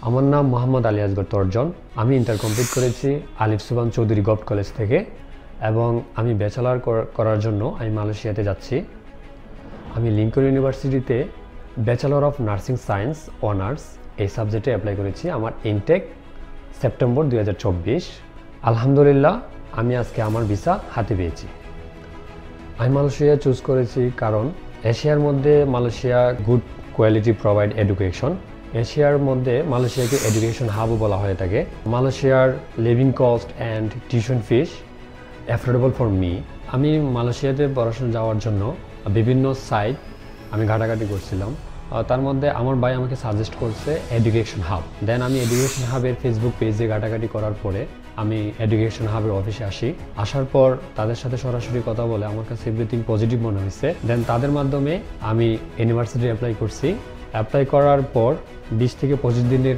আমার নাম মোহাম্মদ আলী আসগর তর্জন। আমি ইন্টার কমপ্লিট করেছি আলিফ সুবহান চৌধুরী গভর্নমেন্ট কলেজ থেকে এবং আমি ব্যাচেলর করার জন্য আমি মালয়েশিয়াতে যাচ্ছি। আমি লিঙ্কন ইউনিভার্সিটিতে bachelor of nursing science honours এই সাবজেক্টে অ্যাপ্লাই করেছি। আমার ইনটেক সেপ্টেম্বর 2024। আলহামদুলিল্লাহ আমি আজকে আমার ভিসা হাতে পেয়েছি। আমি মালয়েশিয়া চুজ করেছি কারণ এশিয়ার মধ্যে Malaysia good quality provide education. এশিয়ার মধ্যে মালয়েশিয়াকে এডুকেশন হাবও বলা হয়ে থাকে। মালয়েশিয়ার living cost and tuition fees affordable for me. আমি মালয়েশিয়াতে পড়াশোনা যাওয়ার জন্য বিভিন্ন সাইট আমি ঘাটাঘাটি করছিলাম। তার মধ্যে আমার ভাই আমাকে সাজেস্ট করছে এডুকেশন হাব। দেন আমি এডুকেশন হাবের ফেসবুক পেজে ঘাটাঘাটি করার পরে আমি এডুকেশন হাবের অফিসে আসার পর তাদের সাথে সরাসরি কথা বলে আমার কাছে এভরিথিং পজিটিভ মনে হয়েছে। দেন তাদের মাধ্যমে আমি ইউনিভার্সিটি অ্যাপ্লাই করছি। অ্যাপ্লাই করার পর 20 থেকে 25 দিনের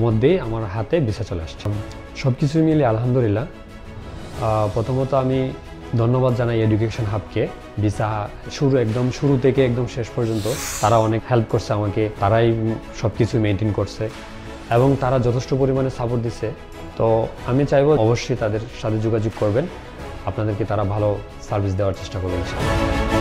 মধ্যেই আমার হাতে ভিসা চলে আসছে। সব কিছু মিলে আলহামদুলিল্লাহ। প্রথমত আমি ধন্যবাদ জানাই এডুকেশন হাবকে। ভিসা একদম শুরু থেকে একদম শেষ পর্যন্ত তারা অনেক হেল্প করছে আমাকে। তারাই সব কিছু মেনটেন করছে এবং তারা যথেষ্ট পরিমাণে সাপোর্ট দিচ্ছে। তো আমি চাইবো অবশ্যই তাদের সাথে যোগাযোগ করবেন, আপনাদেরকে তারা ভালো সার্ভিস দেওয়ার চেষ্টা করবে ইনশাআল্লাহ।